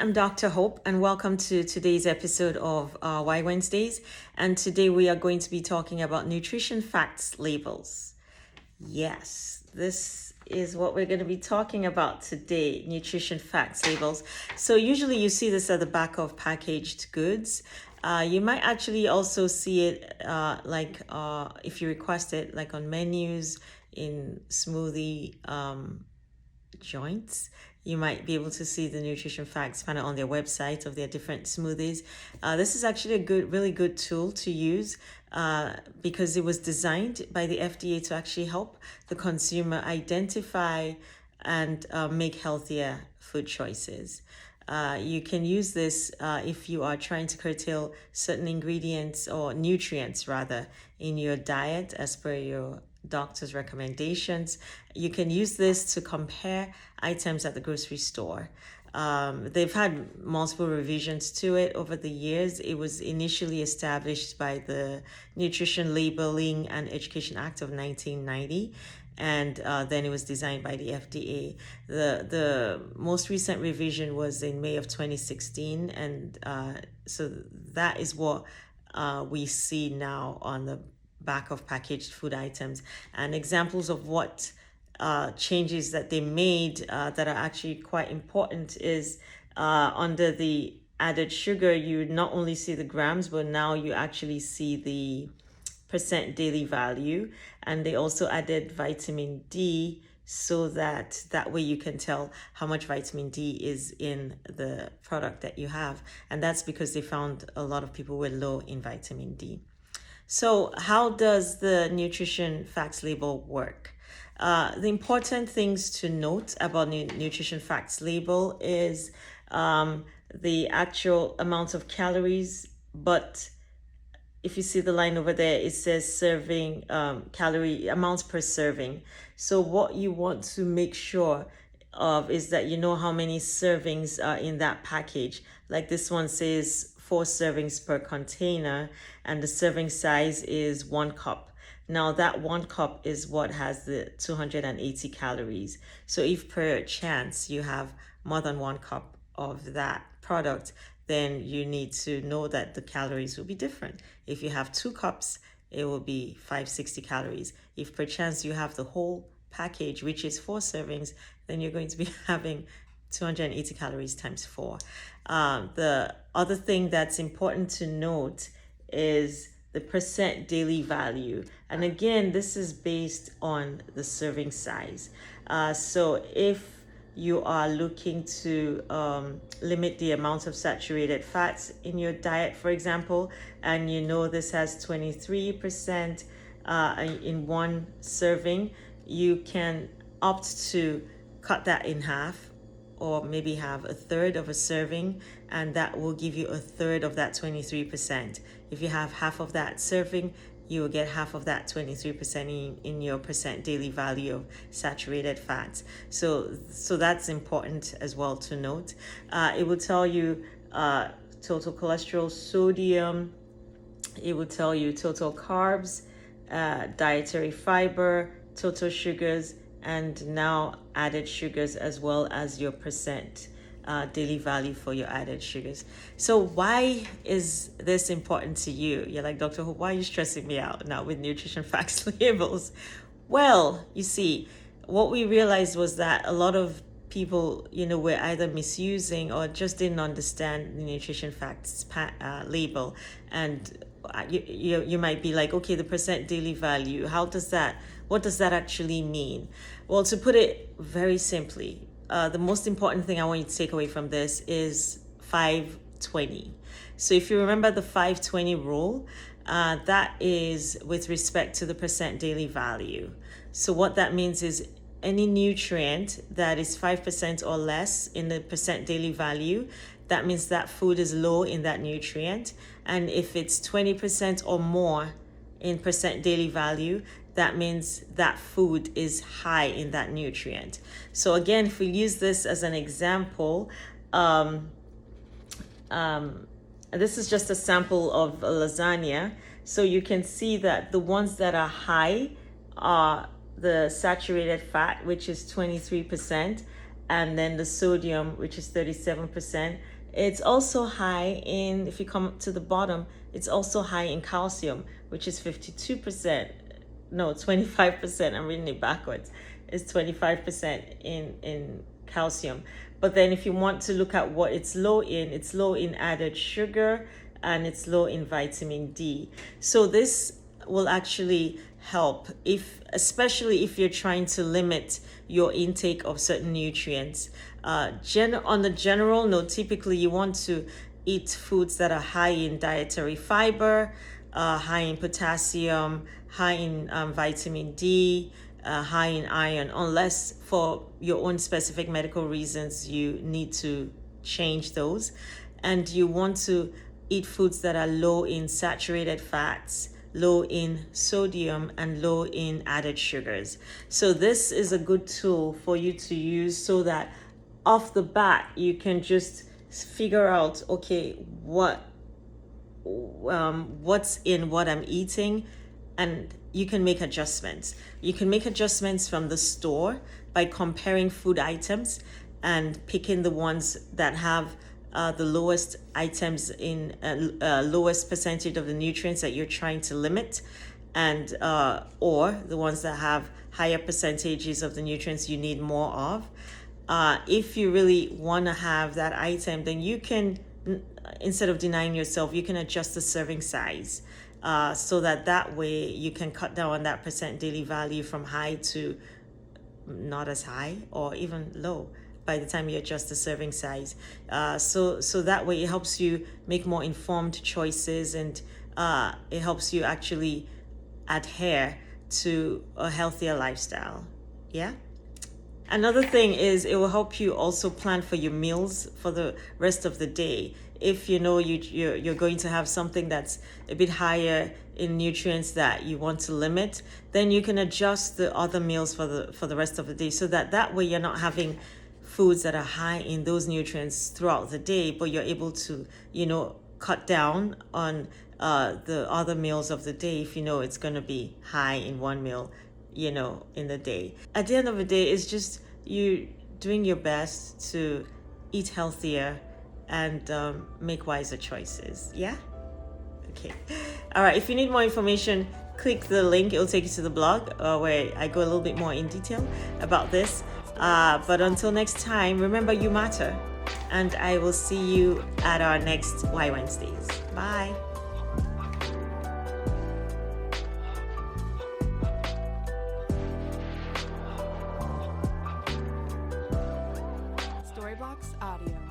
I'm Dr. Hope, and welcome to today's episode of Why Wednesdays. And today we are going to be talking about nutrition facts labels. Yes, this is what we're going to be talking about today, nutrition facts labels. So usually you see this at the back of packaged goods. You might actually also see it if you request it, like on menus, in smoothie joints. You might be able to see the nutrition facts kind of on their website of their different smoothies. This is actually a really good tool to use because it was designed by the FDA to actually help the consumer identify and make healthier food choices. You can use this if you are trying to curtail certain ingredients or nutrients rather in your diet as per your doctor's recommendations. You can use this to compare items at the grocery store. They've had multiple revisions to it over the years. It was initially established by the Nutrition Labeling and Education Act of 1990. And then it was designed by the FDA. The most recent revision was in May of 2016, and so that is what we see now on the back of packaged food items. And examples of what changes that they made that are actually quite important is under the added sugar, you not only see the grams, but now you actually see the percent daily value. And they also added vitamin D so that way you can tell how much vitamin D is in the product that you have. And that's because they found a lot of people were low in vitamin D. So how does the nutrition facts label work? The important things to note about nutrition facts label is the actual amount of calories, but if you see the line over there, it says serving calorie amounts per serving. So what you want to make sure of is that you know how many servings are in that package. Like this one says 4 servings per container, and the serving size is 1 cup. Now that 1 cup is what has the 280 calories. So if per chance you have more than 1 cup of that product, then you need to know that the calories will be different. If you have 2 cups, it will be 560 calories. If perchance you have the whole package, which is 4 servings, then you're going to be having 280 calories times 4. The other thing that's important to note is the percent daily value. And again, this is based on the serving size. So if you are looking to limit the amount of saturated fats in your diet, for example, and you know this has 23% in one serving, you can opt to cut that in half, or maybe have a third of a serving, and that will give you a third of that 23%. If you have half of that serving, you will get half of that 23% in your percent daily value of saturated fats. So that's important as well to note. It will tell you total cholesterol, sodium. It will tell you total carbs, dietary fiber, total sugars, and now added sugars, as well as your percent daily value for your added sugars. So why is this important to you? You're like, Dr. Hope, why are you stressing me out now with nutrition facts labels? Well, you see, what we realized was that a lot of people, were either misusing or just didn't understand the nutrition facts label. And you might be like, okay, the percent daily value, what does that actually mean? Well, to put it very simply, the most important thing I want you to take away from this is 5-20. So if you remember the 5-20 rule, that is with respect to the percent daily value. So what that means is any nutrient that is 5% or less in the percent daily value, that means that food is low in that nutrient. And if it's 20% or more in percent daily value, that means that food is high in that nutrient. So again, if we use this as an example, this is just a sample of a lasagna. So you can see that the ones that are high are the saturated fat, which is 23%, and then the sodium, which is 37%. It's also high in, if you come to the bottom, it's also high in calcium, which is 52%. No, 25%. I'm reading it backwards. It's 25% in calcium. But then if you want to look at what it's low in added sugar, and it's low in vitamin D. So this will actually help, if especially if you're trying to limit your intake of certain nutrients. On the general note, typically you want to eat foods that are high in dietary fiber, high in potassium, high in vitamin D, high in iron, unless for your own specific medical reasons you need to change those. And you want to eat foods that are low in saturated fats, low in sodium, and low in added sugars. So this is a good tool for you to use, so that off the bat you can just figure out, okay, what's in what I'm eating, and you can make adjustments. You can make adjustments from the store by comparing food items and picking the ones that have the lowest items in lowest percentage of the nutrients that you're trying to limit, and or the ones that have higher percentages of the nutrients you need more of. If you really want to have that item, then you can, instead of denying yourself, you can adjust the serving size, so that way you can cut down on that percent daily value from high to not as high, or even low, by the time you adjust the serving size. So that way it helps you make more informed choices, and it helps you actually adhere to a healthier lifestyle. Yeah. Another thing is, it will help you also plan for your meals for the rest of the day. If you know you're going to have something that's a bit higher in nutrients that you want to limit, then you can adjust the other meals for the rest of the day, so that way you're not having foods that are high in those nutrients throughout the day, but you're able to, cut down on the other meals of the day if you know it's going to be high in one meal, in the day. At the end of the day, it's just you doing your best to eat healthier and make wiser choices. Yeah? Okay. All right. If you need more information, click the link. It'll take you to the blog where I go a little bit more in detail about this. But until next time, remember, you matter. And I will see you at our next Why Wednesdays. Bye. Storyblocks Audio.